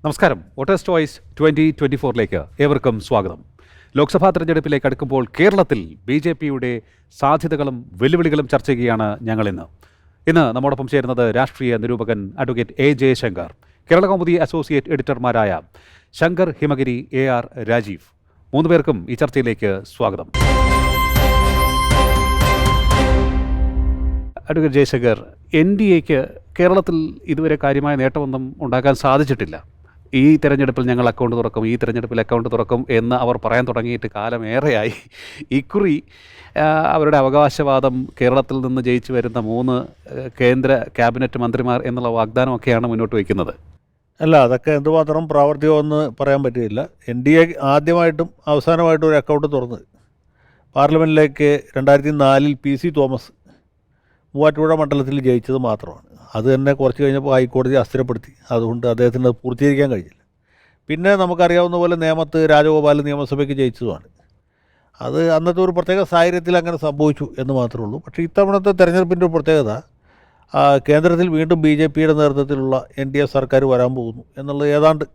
നമസ്കാരം. Voters choice 2024 ഏവർക്കും സ്വാഗതം. ലോക്സഭാ തെരഞ്ഞെടുപ്പിലേക്ക് അടുക്കുമ്പോൾ കേരളത്തിൽ BJPയുടെ സാധ്യതകളും വെല്ലുവിളികളും ചർച്ച ചെയ്യുകയാണ് ഞങ്ങളിന്ന്. നമ്മോടൊപ്പം ചേരുന്നത് രാഷ്ട്രീയ നിരൂപകൻ advocate A. Jayashankar, Kerala Kaumudi associate എഡിറ്റർമാരായ ശങ്കർ ഹിമഗിരി, AR രാജീവ്. മൂന്ന് പേർക്കും ഈ ചർച്ചയിലേക്ക് സ്വാഗതം. അഡ്വക്കേറ്റ് ജയശങ്കർ, NDAക്ക് കേരളത്തിൽ ഇതുവരെ കാര്യമായ നേട്ടമൊന്നും ഉണ്ടാക്കാൻ സാധിച്ചിട്ടില്ല. ഈ തെരഞ്ഞെടുപ്പിൽ ഞങ്ങൾ അക്കൗണ്ട് തുറക്കും, ഈ തെരഞ്ഞെടുപ്പിൽ അക്കൗണ്ട് തുറക്കും എന്ന് അവർ പറയാൻ തുടങ്ങിയിട്ട് കാലമേറെയായി. ഇക്കുറി അവരുടെ അവകാശവാദം കേരളത്തിൽ നിന്ന് ജയിച്ചു വരുന്ന 3 കേന്ദ്ര ക്യാബിനറ്റ് മന്ത്രിമാർ എന്നുള്ള വാഗ്ദാനമൊക്കെയാണ് മുന്നോട്ട് വയ്ക്കുന്നത്. അല്ല, അതൊക്കെ എന്തുമാത്രം പ്രാവർത്തികമെന്ന് പറയാൻ പറ്റില്ല. NDA ആദ്യമായിട്ടും അവസാനമായിട്ടും ഒരു അക്കൗണ്ട് തുറന്നത് പാർലമെൻറ്റിലേക്ക് 2004 PC തോമസ് മൂവാറ്റുപുഴ മണ്ഡലത്തിൽ ജയിച്ചത് മാത്രമാണ്. അത് തന്നെ കുറച്ച് കഴിഞ്ഞപ്പോൾ ഹൈക്കോടതി അസ്ഥിരപ്പെടുത്തി. അതുകൊണ്ട് അദ്ദേഹത്തിന് അത് പൂർത്തീകരിക്കാൻ കഴിഞ്ഞില്ല. പിന്നെ നമുക്കറിയാവുന്ന പോലെ നേമത്ത് രാജഗോപാൽ നിയമസഭയ്ക്ക് ജയിച്ചതുമാണ്. അത് അന്നത്തെ ഒരു പ്രത്യേക സാഹചര്യത്തിൽ അങ്ങനെ സംഭവിച്ചു എന്ന് മാത്രമേ ഉള്ളൂ. പക്ഷേ ഇത്തവണത്തെ തെരഞ്ഞെടുപ്പിൻ്റെ ഒരു പ്രത്യേകത, കേന്ദ്രത്തിൽ വീണ്ടും BJPയുടെ നേതൃത്വത്തിലുള്ള NDA സർക്കാർ വരാൻ പോകുന്നു എന്നുള്ളത് ഏതാണ്ട്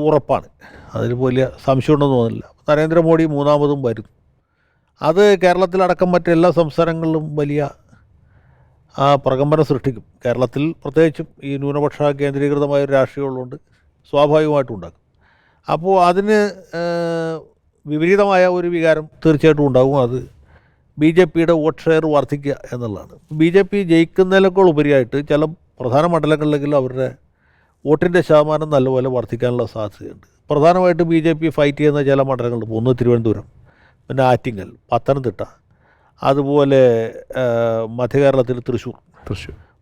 ഉറപ്പാണ്. അതിൽ വലിയ സംശയമുണ്ടെന്ന് തോന്നുന്നില്ല. നരേന്ദ്രമോദി മൂന്നാമതും വരുന്നു. അത് കേരളത്തിലടക്കം മറ്റെല്ലാ സംസ്ഥാനങ്ങളിലും വലിയ പ്രകമ്പനം സൃഷ്ടിക്കും. കേരളത്തിൽ പ്രത്യേകിച്ചും ഈ ന്യൂനപക്ഷ കേന്ദ്രീകൃതമായ ഒരു രാഷ്ട്രീയമുള്ളതുകൊണ്ട് സ്വാഭാവികമായിട്ടും ഉണ്ടാക്കും. അപ്പോൾ അതിന് വിപരീതമായ ഒരു വികാരം തീർച്ചയായിട്ടും ഉണ്ടാകും. അത് BJPയുടെ വോട്ട് ഷെയർ വർദ്ധിക്കുക എന്നുള്ളതാണ്. BJP ജയിക്കുന്നതിനേക്കാൾ ഉപരിയായിട്ട് ചില പ്രധാന മണ്ഡലങ്ങളിലെങ്കിലും അവരുടെ വോട്ടിൻ്റെ ശതമാനം നല്ലപോലെ വർദ്ധിക്കാനുള്ള സാധ്യതയുണ്ട്. പ്രധാനമായിട്ട് BJP ഫൈറ്റ് ചെയ്യുന്ന ചില മണ്ഡലങ്ങളുണ്ട്. ഒന്ന് തിരുവനന്തപുരം, പിന്നെ ആറ്റിങ്ങൽ, പത്തനംതിട്ട, അതുപോലെ മധ്യകേരളത്തിൽ തൃശ്ശൂർ,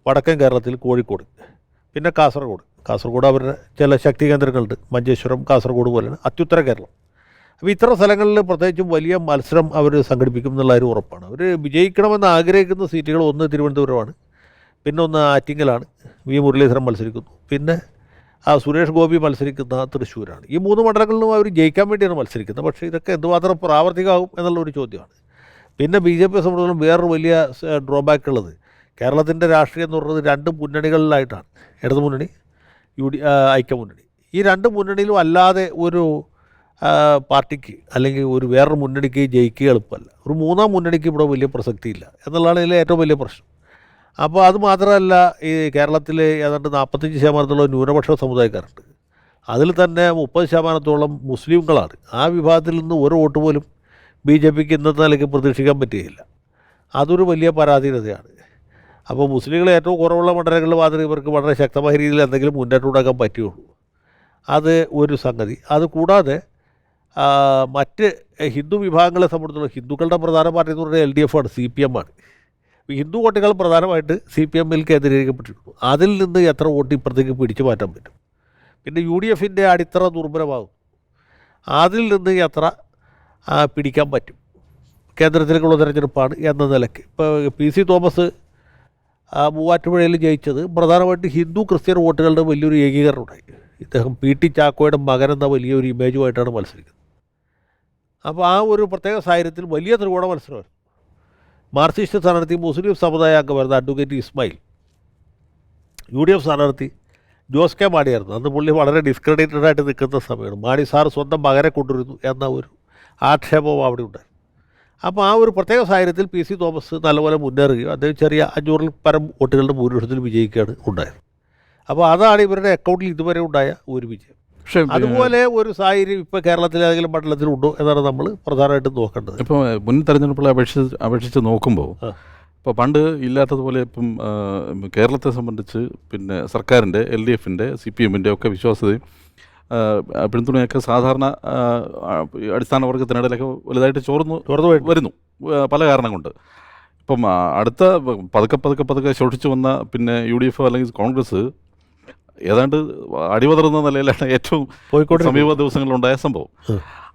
വടക്കൻ കേരളത്തിൽ കോഴിക്കോട്, പിന്നെ കാസർഗോഡ് അവരുടെ ചില ശക്തി കേന്ദ്രങ്ങളുണ്ട്. മഞ്ചേശ്വരം, കാസർഗോഡ് പോലെയാണ് അത്യുത്തര കേരളം. അപ്പോൾ ഇത്തരം സ്ഥലങ്ങളിൽ പ്രത്യേകിച്ചും വലിയ മത്സരം അവർ സംഘടിപ്പിക്കും എന്നുള്ള ഒരു ഉറപ്പാണ്. അവർ വിജയിക്കണമെന്ന് ആഗ്രഹിക്കുന്ന സീറ്റുകൾ ഒന്ന് തിരുവനന്തപുരമാണ്, പിന്നെ ഒന്ന് ആറ്റിങ്ങലാണ്, V. മുരളീധരൻ മത്സരിക്കുന്നു, പിന്നെ സുരേഷ് ഗോപി മത്സരിക്കുന്ന തൃശ്ശൂരാണ്. ഈ 3 മണ്ഡലങ്ങളിലും അവർ ജയിക്കാൻ വേണ്ടിയാണ് മത്സരിക്കുന്നത്. പക്ഷേ ഇതൊക്കെ എന്തുമാത്രം പ്രാവർത്തികമാകും എന്നുള്ളൊരു ചോദ്യമാണ്. പിന്നെ BJPയെ സംബന്ധിച്ചിടത്തോളം വേറൊരു വലിയ ഡ്രോബാക്ക് ഉള്ളത്, കേരളത്തിൻ്റെ രാഷ്ട്രീയം എന്ന് പറയുന്നത് 2 മുന്നണികളിലായിട്ടാണ്. ഇടതുമുന്നണി, ഐക്യമുന്നണി. ഈ 2 മുന്നണിയിലും അല്ലാതെ ഒരു പാർട്ടിക്ക് അല്ലെങ്കിൽ ഒരു വേറൊരു മുന്നണിക്ക് ജയിക്കുക എളുപ്പമല്ല. ഒരു 3ാം മുന്നണിക്ക് ഇവിടെ വലിയ പ്രസക്തിയില്ല എന്നുള്ളതാണ് ഇതിലെ ഏറ്റവും വലിയ പ്രശ്നം. അപ്പോൾ അത് മാത്രമല്ല, ഈ കേരളത്തിൽ ഏതാണ്ട് 45% ന്യൂനപക്ഷ സമുദായക്കാരുണ്ട്. അതിൽ തന്നെ 30% മുസ്ലിങ്ങളാണ്. ആ വിഭാഗത്തിൽ നിന്ന് ഒരു വോട്ട് പോലും BJPക്ക് ഇന്നത്തെ നിലയ്ക്ക് പ്രതീക്ഷിക്കാൻ പറ്റുകയില്ല. അതൊരു വലിയ പരാധീനതയാണ്. അപ്പോൾ മുസ്ലിങ്ങൾ ഏറ്റവും കുറവുള്ള മണ്ഡലങ്ങളിൽ മാത്രമേ ഇവർക്ക് വളരെ ശക്തമായ രീതിയിൽ എന്തെങ്കിലും മുന്നേറ്റം ഉണ്ടാക്കാൻ പറ്റുകയുള്ളൂ. അത് ഒരു സംഗതി. അതുകൂടാതെ മറ്റ് ഹിന്ദു വിഭാഗങ്ങളെ സംബന്ധിച്ചുള്ള ഹിന്ദുക്കളുടെ പ്രധാന പാർട്ടി എന്ന് പറയുന്നത് LDF ആണ്, CPM ആണ്. ഹിന്ദു വോട്ടുകൾ പ്രധാനമായിട്ട് CPM-ൽ കേന്ദ്രീകരിക്കപ്പെട്ടിരുന്നു. അതിൽ നിന്ന് എത്ര വോട്ട് ഇപ്പുറത്തേക്ക് പിടിച്ചു മാറ്റാൻ പറ്റും? പിന്നെ UDF-ൻ്റെ അടിത്തറ ദുർബലമാകും. അതിൽ നിന്ന് എത്ര പിടിക്കാൻ പറ്റും? കേന്ദ്രത്തിലേക്കുള്ള തെരഞ്ഞെടുപ്പാണ് എന്ന നിലയ്ക്ക് ഇപ്പോൾ PC തോമസ് മൂവാറ്റുപുഴയിൽ ജയിച്ചത് പ്രധാനമായിട്ട് ഹിന്ദു ക്രിസ്ത്യൻ വോട്ടുകളുടെ വലിയൊരു ഏകീകരണം ഉണ്ടായി. ഇദ്ദേഹം PT ചാക്കോയുടെ മകനെന്ന വലിയൊരു ഇമേജുമായിട്ടാണ് മത്സരിക്കുന്നത്. അപ്പോൾ ആ ഒരു പ്രത്യേക സാഹചര്യത്തിൽ വലിയ ത്രികോണ മത്സരമായിരുന്നു. മാർക്സിസ്റ്റ് സ്ഥാനാർത്ഥി മുസ്ലിം സമുദായ അംഗമായിരുന്ന അഡ്വക്കേറ്റ് ഇസ്മായിൽ, UDF സ്ഥാനാർത്ഥി ജോസ് കെ മാണിയായിരുന്നു. അന്ന് പുള്ളി വളരെ ഡിസ്ക്രെഡിറ്റഡ് ആയിട്ട് നിൽക്കുന്ന സമയമാണ്. മാണി സാർ സ്വന്തം മകനെ കൊണ്ടുവരുന്നു എന്ന ഒരു ആക്ഷേപവും അവിടെ ഉണ്ടായിരുന്നു. അപ്പോൾ ആ ഒരു പ്രത്യേക സാഹചര്യത്തിൽ PC തോമസ് നല്ലപോലെ മുന്നേറുകയും അദ്ദേഹം ചെറിയ 500-ൽ പരം വോട്ടുകളുടെ ഭൂരിപക്ഷത്തിൽ വിജയിക്കുകയാണ് ഉണ്ടായത്. അപ്പോൾ അതാണ് ഇവരുടെ അക്കൗണ്ടിൽ ഇതുവരെ ഉണ്ടായ ഒരു വിജയം. പക്ഷേ അതുപോലെ ഒരു സാഹചര്യം ഇപ്പോൾ കേരളത്തിലെ ഏതെങ്കിലും മണ്ഡലത്തിലുണ്ടോ എന്നാണ് നമ്മൾ പ്രധാനമായിട്ടും നോക്കേണ്ടത്. ഇപ്പോൾ മുൻ തെരഞ്ഞെടുപ്പുകളെ അപേക്ഷിച്ച് നോക്കുമ്പോൾ ഇപ്പോൾ പണ്ട് ഇല്ലാത്തതുപോലെ ഇപ്പം കേരളത്തെ സംബന്ധിച്ച് പിന്നെ സർക്കാരിൻ്റെ LDF-ൻ്റെ CPM-ൻ്റെ ഒക്കെ വിശ്വാസ്യതയും പിന്തുണയൊക്കെ സാധാരണ അടിസ്ഥാന വർഗത്തിനിടയിലൊക്കെ വലുതായിട്ട് ചോർന്നു വരുന്നു പല കാരണം കൊണ്ട്. ഇപ്പം അടുത്ത പതുക്കെ ശോഷിച്ചു വന്ന പിന്നെ UDF അല്ലെങ്കിൽ കോൺഗ്രസ് ഏതാണ്ട് അടിവതറുന്ന നിലയിലാണ് ഏറ്റവും സമീപ ദിവസങ്ങളിലുണ്ടായ സംഭവം.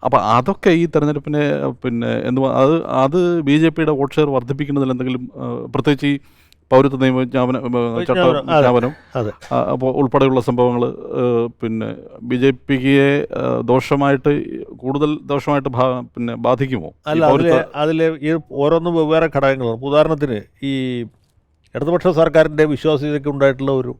അപ്പോൾ അതൊക്കെ ഈ തെരഞ്ഞെടുപ്പിനെ പിന്നെ അത് BJPയുടെ വോട്ട് ഷെയർ വർദ്ധിപ്പിക്കുന്നതിൽ എന്തെങ്കിലും, പ്രത്യേകിച്ച് ഈ പൗരത്വ നിയമജ്ഞാപനം ഉൾപ്പെടെയുള്ള സംഭവങ്ങൾ പിന്നെ BJPക്ക് കൂടുതൽ ദോഷമായിട്ട് പിന്നെ ബാധിക്കുമോ? അല്ല, അതിൽ ഈ ഓരോന്നും വെവ്വേറെ ഘടകങ്ങളാണ്. ഉദാഹരണത്തിന് ഈ ഇടതുപക്ഷ സർക്കാരിൻ്റെ വിശ്വാസ്യതയ്ക്ക് ഉണ്ടായിട്ടുള്ള ഒരു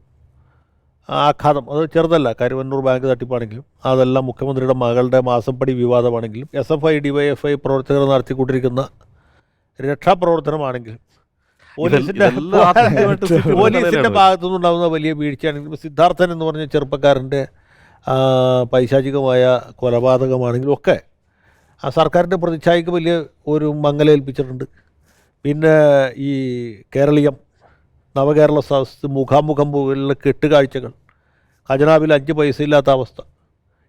ആഘാതം അത് ചെറുതല്ല. കരുവന്നൂർ ബാങ്ക് തട്ടിപ്പാണെങ്കിലും അതെല്ലാം മുഖ്യമന്ത്രിയുടെ മകളുടെ മാസപ്പടി വിവാദമാണെങ്കിലും SFI DYFI പ്രവർത്തകർ നടത്തിക്കൊണ്ടിരിക്കുന്ന രക്ഷാപ്രവർത്തനമാണെങ്കിലും പോലീസിൻ്റെ ഭാഗത്തു നിന്നുണ്ടാകുന്ന വലിയ വീഴ്ചയാണെങ്കിലും സിദ്ധാർത്ഥൻ എന്ന് പറഞ്ഞ ചെറുപ്പക്കാരൻ്റെ പൈശാചികമായ കൊലപാതകമാണെങ്കിലും ഒക്കെ ആ സർക്കാരിൻ്റെ പ്രതിച്ഛായക്ക് വലിയ ഒരു മങ്ങലേൽപ്പിച്ചിട്ടുണ്ട്. പിന്നെ ഈ കേരളീയം നവകേരള സദസ് മുഖാമുഖം പോലുള്ള കെട്ടുകാഴ്ചകൾ, ഖജനാവിൽ 5 പൈസ ഇല്ലാത്ത അവസ്ഥ,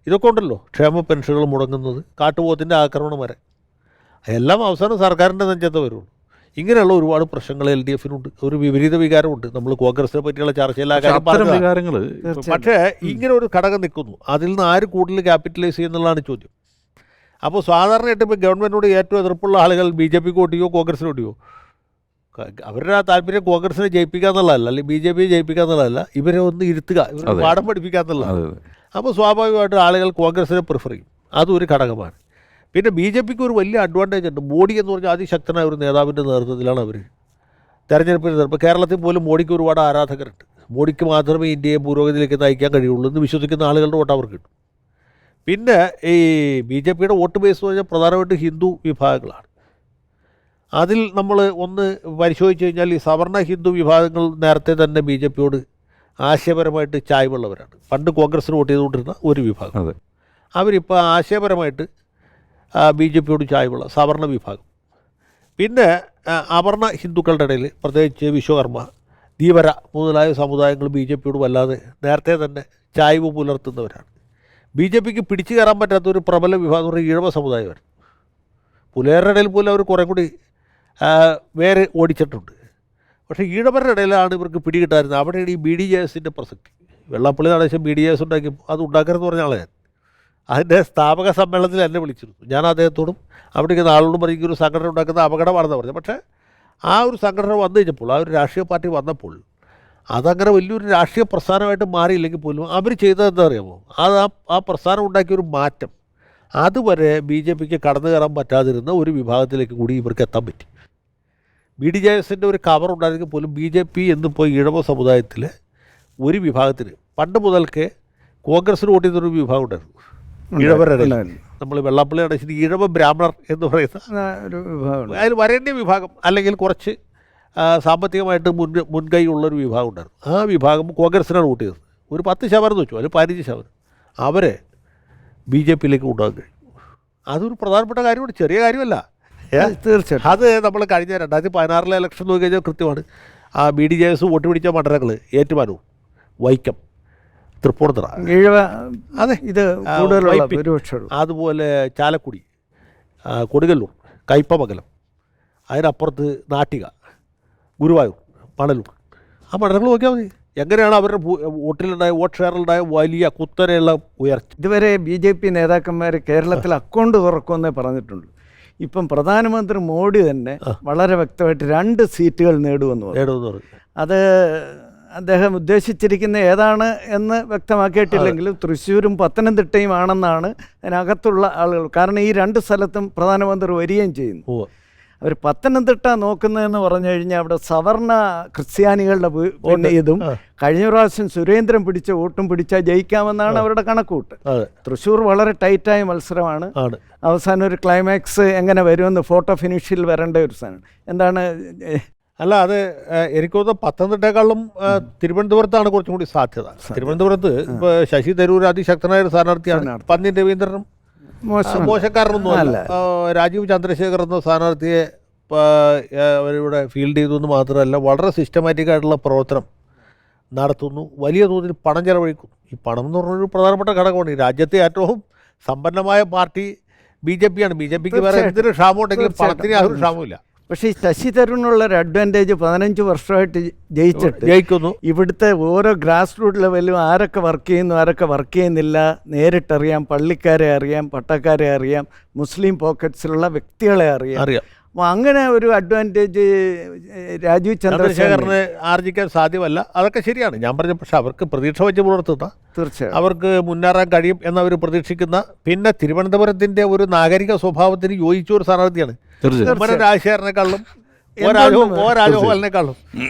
ഇതൊക്കെ ഉണ്ടല്ലോ. ക്ഷേമ പെൻഷനുകൾ മുടങ്ങുന്നത്, കാട്ടുപോത്തിൻ്റെ ആക്രമണം വരെ, എല്ലാം അവസാനം സർക്കാരിൻ്റെ നെഞ്ചത്ത് വരുള്ളൂ. ഇങ്ങനെയുള്ള ഒരുപാട് പ്രശ്നങ്ങൾ LDFനുണ്ട്. ഒരു വിപരീത വികാരമുണ്ട്. നമ്മൾ കോൺഗ്രസിനെ പറ്റിയുള്ള ചർച്ചയിൽ ആ കാര്യം പറഞ്ഞു. വികാരങ്ങൾ പക്ഷേ ഇങ്ങനെ ഒരു ഘടകം നിൽക്കുന്നു. അതിൽ നിന്ന് ആര് കൂടുതൽ ക്യാപിറ്റലൈസ് ചെയ്യുന്നുള്ളതാണ് ചോദ്യം. അപ്പോൾ സാധാരണയായിട്ട് ഇപ്പോൾ ഗവൺമെൻറ്റിനോട് ഏറ്റവും എതിർപ്പുള്ള ആളുകൾ BJPക്ക് വോട്ടിയോ കോൺഗ്രസിന് വോട്ടിയോ, അവരുടെ ആ താല്പര്യം കോൺഗ്രസിനെ ജയിപ്പിക്കുക എന്നുള്ളതല്ല, അല്ലെങ്കിൽ BJP ജയിപ്പിക്കുക എന്നുള്ളതല്ല, ഇവരെ ഒന്ന് ഇരുത്തുക, ഇവരെ പാഠം പഠിപ്പിക്കുക എന്നുള്ളതാണ്. അപ്പോൾ സ്വാഭാവികമായിട്ട് ആളുകൾ കോൺഗ്രസിനെ പ്രിഫർ ചെയ്യും. അതും ഒരു ഘടകമാണ്. പിന്നെ BJPക്ക് ഒരു വലിയ അഡ്വാൻറ്റേജ് ഉണ്ട്. മോഡി എന്ന് പറഞ്ഞാൽ അതിശക്തനായ ഒരു നേതാവിൻ്റെ നേതൃത്വത്തിലാണ് അവർ തെരഞ്ഞെടുപ്പിൽ. ഇപ്പോൾ കേരളത്തിൽ പോലും മോഡിക്ക് ഒരുപാട് ആരാധകരുണ്ട്. മോഡിക്ക് മാത്രമേ ഇന്ത്യയെ പുരോഗതിയിലേക്ക് നയിക്കാൻ കഴിയുള്ളൂ എന്ന് വിശ്വസിക്കുന്ന ആളുകളുടെ വോട്ട് അവർക്ക് കിട്ടും. പിന്നെ ഈ BJPയുടെ വോട്ട് ബേസ് എന്ന് പറഞ്ഞാൽ പ്രധാനമായിട്ട് ഹിന്ദു വിഭാഗങ്ങളാണ്. അതിൽ നമ്മൾ ഒന്ന് പരിശോധിച്ച് കഴിഞ്ഞാൽ ഈ സവർണ ഹിന്ദു വിഭാഗങ്ങൾ നേരത്തെ തന്നെ BJPയോട് ആശയപരമായിട്ട് ചായ്വുള്ളവരാണ്. പണ്ട് കോൺഗ്രസിന് വോട്ട് ചെയ്തുകൊണ്ടിരുന്ന ഒരു വിഭാഗം, അവരിപ്പോൾ ആശയപരമായിട്ട് BJPയോട് ചായ്വുള്ള സവർണ വിഭാഗം. പിന്നെ അവർണ ഹിന്ദുക്കളുടെ ഇടയിൽ പ്രത്യേകിച്ച് വിശ്വകർമ്മ, ധീവര മുതലായ സമുദായങ്ങൾ BJPയോട് വല്ലാതെ നേരത്തെ തന്നെ ചായ്വ് പുലർത്തുന്നവരാണ്. BJPക്ക് പിടിച്ചു കയറാൻ പറ്റാത്ത ഒരു പ്രബല വിഭാഗം എന്ന് പറഞ്ഞാൽ ഈഴവ സമുദായമാണ്. പുലയരുടെ ഇടയിൽ പോലും അവർ കുറേ കൂടി വേറെ ഓടിച്ചിട്ടുണ്ട്. പക്ഷേ ഈഴവരുടെ ഇടയിലാണ് ഇവർക്ക് പിടികിട്ടായിരുന്നത്. അവിടെയാണ് ഈ BDJSൻ്റെ പ്രസക്തി. വെള്ളാപ്പള്ളി നടേശം BDJS ഉണ്ടാക്കിയപ്പോൾ അത് ഉണ്ടാക്കരുതെന്ന് പറഞ്ഞ ആളെ ഞാൻ അതിൻ്റെ സ്ഥാപക സമ്മേളനത്തിൽ എന്നെ വിളിച്ചിരുന്നു. ഞാൻ അദ്ദേഹത്തോടും അവിടേക്ക് ആളോടും പറഞ്ഞ ഒരു സംഘടന ഉണ്ടാക്കുന്ന അപകടമാണെന്ന് പറഞ്ഞത്. പക്ഷേ ആ ഒരു സംഘടന വന്നു കഴിഞ്ഞപ്പോൾ, ആ ഒരു രാഷ്ട്രീയ പാർട്ടി വന്നപ്പോൾ അതങ്ങനെ വലിയൊരു രാഷ്ട്രീയ പ്രസ്ഥാനമായിട്ട് മാറിയില്ലെങ്കിൽ പോലും അവർ ചെയ്തത് എന്താ അറിയാമോ, അത് ആ പ്രസ്ഥാനം ഉണ്ടാക്കിയൊരു മാറ്റം, അതുവരെ BJPക്ക് കടന്നു കയറാൻ പറ്റാതിരുന്ന ഒരു വിഭാഗത്തിലേക്ക് കൂടി ഇവർക്ക് എത്താൻ പറ്റി. BDJSൻ്റെ ഒരു കവർ ഉണ്ടായിരുന്നെങ്കിൽ പോലും BJP എന്നിപ്പോൾ ഈഴവ സമുദായത്തിലെ ഒരു വിഭാഗത്തിന് പണ്ട് മുതൽക്കേ കോൺഗ്രസിന് വോട്ട് ചെയ്തൊരു വിഭാഗം ഉണ്ടായിരുന്നു. ഈഴവരുടെ നമ്മൾ വെള്ളാപ്പള്ളി അടച്ചിട്ട് ഈഴവ ബ്രാഹ്മണർ എന്ന് പറയുന്ന ഒരു വിഭാഗം, അതിൽ വരേണ്യ വിഭാഗം അല്ലെങ്കിൽ കുറച്ച് സാമ്പത്തികമായിട്ട് മുൻകൈ ഉള്ളൊരു വിഭാഗം ഉണ്ടായിരുന്നു. ആ വിഭാഗം കോൺഗ്രസിനാണ് വോട്ട് ചെയ്തത്. ഒരു 10% വെച്ചു, അതിൽ 15% അവരെ BJPയിലേക്ക് കൊണ്ടുപോകാൻ കഴിയും. അതൊരു പ്രധാനപ്പെട്ട കാര്യമാണ്, ചെറിയ കാര്യമല്ല. തീർച്ചയായിട്ടും അത് നമ്മൾ കഴിഞ്ഞ 2016 ഇലക്ഷൻ നോക്കി കഴിഞ്ഞാൽ കൃത്യമാണ്. ആ BDJS വോട്ട് പിടിച്ച മണ്ഡലങ്ങൾ ഏറ്റുമാനൂർ, വൈക്കം, തൃപ്പൂണിത്തുറ, അതെ ഇത് കൂടുതലുള്ള ഭൂരിപക്ഷം, അതുപോലെ ചാലക്കുടി, കൊടുങ്ങല്ലൂർ, കയ്പമംഗലം, അതിനപ്പുറത്ത് നാട്ടിക, ഗുരുവായൂർ, മണലൂർ. ആ മണ്ഡലങ്ങൾ നോക്കിയാൽ മതി എങ്ങനെയാണ് അവരുടെ വോട്ടിലുണ്ടായ വോട്ട് ഷെയറിലുണ്ടായ വലിയ കുത്തനെയുള്ള ഉയർച്ച. ഇതുവരെ BJP നേതാക്കന്മാർ കേരളത്തിൽ അക്കൗണ്ട് തുറക്കുമെന്നേ പറഞ്ഞിട്ടുള്ളൂ. ഇപ്പം പ്രധാനമന്ത്രി മോഡി തന്നെ വളരെ വ്യക്തമായിട്ട് 2 സീറ്റുകൾ നേടുമെന്ന് പറഞ്ഞു. അത് അദ്ദേഹം ഉദ്ദേശിച്ചിരിക്കുന്ന ഏതാണ് എന്ന് വ്യക്തമാക്കിയിട്ടില്ലെങ്കിലും തൃശ്ശൂരും പത്തനംതിട്ടയും ആണെന്നാണ് അതിനകത്തുള്ള ആളുകൾ. കാരണം ഈ 2 സ്ഥലത്തും പ്രധാനമന്ത്രി വരികയും ചെയ്യുന്നു. അവർ പത്തനംതിട്ട നോക്കുന്നതെന്ന് പറഞ്ഞു കഴിഞ്ഞാൽ അവിടെ സവർണ ക്രിസ്ത്യാനികളുടെ ഇതും കഴിഞ്ഞ പ്രാവശ്യം സുരേന്ദ്രൻ പിടിച്ച വോട്ടും പിടിച്ചാൽ ജയിക്കാമെന്നാണ് അവരുടെ കണക്കൂട്ട്. തൃശ്ശൂർ വളരെ ടൈറ്റായ മത്സരമാണ്. അവസാനം ഒരു ക്ലൈമാക്സ് എങ്ങനെ വരുമെന്ന് ഫോട്ടോ ഫിനിഷിൽ വരേണ്ട ഒരു സാധനം എന്താണ്. അല്ല, അത് എനിക്ക് തോന്നുന്നു പത്തനംതിട്ടേക്കാളും തിരുവനന്തപുരത്താണ് കുറച്ചും കൂടി സാധ്യത. തിരുവനന്തപുരത്ത് ഇപ്പോൾ ശശി തരൂർ അതിശക്തനായ ഒരു സ്ഥാനാർത്ഥിയാണ്. പന്ന്യൻ രവീന്ദ്രനും മോശക്കാരനൊന്നും അല്ല. രാജീവ് ചന്ദ്രശേഖർ എന്ന സ്ഥാനാർത്ഥിയെ അവരിവിടെ ഫീൽഡ് ചെയ്തു എന്ന് മാത്രമല്ല, വളരെ സിസ്റ്റമാറ്റിക് ആയിട്ടുള്ള പ്രവർത്തനം നടത്തുന്നു. വലിയ തോതിൽ പണം ചെലവഴിക്കുന്നു. ഈ പണം എന്ന് പറഞ്ഞൊരു പ്രധാനപ്പെട്ട ഘടകമാണ്. ഈ രാജ്യത്തെ ഏറ്റവും സമ്പന്നമായ പാർട്ടി BJP ആണ്. BJPക്ക് വേറെ എന്തൊരു ക്ഷാമം ഉണ്ടെങ്കിലും പണത്തിന് ആ ഒരു ക്ഷാമമില്ല. പക്ഷേ ഈ ശശി തരൂരിനുള്ളൊരു അഡ്വാൻറ്റേജ് 15 വർഷമായിട്ട് ജയിക്കുന്നു. ഇവിടുത്തെ ഓരോ ഗ്രാസ് റൂട്ട് ലെവലും ആരൊക്കെ വർക്ക് ചെയ്യുന്നു ആരൊക്കെ വർക്ക് ചെയ്യുന്നില്ല നേരിട്ടറിയാം. പള്ളിക്കാരെ അറിയാം, പട്ടക്കാരെ അറിയാം, മുസ്ലിം പോക്കറ്റ്സിലുള്ള വ്യക്തികളെ അറിയാം. അപ്പോൾ അങ്ങനെ ഒരു അഡ്വാൻറ്റേജ് രാജീവ് ചന്ദ്രശേഖറിന് ആർജിക്കാൻ സാധ്യമല്ല. അതൊക്കെ ശരിയാണ് ഞാൻ പറഞ്ഞത്. പക്ഷെ അവർക്ക് പ്രതീക്ഷ വെച്ച് പുലർത്തുന്ന, തീർച്ചയായും അവർക്ക് മുന്നേറാൻ കഴിയും എന്നവർ പ്രതീക്ഷിക്കുന്ന, പിന്നെ തിരുവനന്തപുരത്തിൻ്റെ ഒരു നാഗരിക സ്വഭാവത്തിന് യോജിച്ച ഒരു സ്ഥാനാർത്ഥിയാണ്. കുമ്മനം രാജശേഖരനെക്കാളും രാജഗോപാലിനെക്കാളും.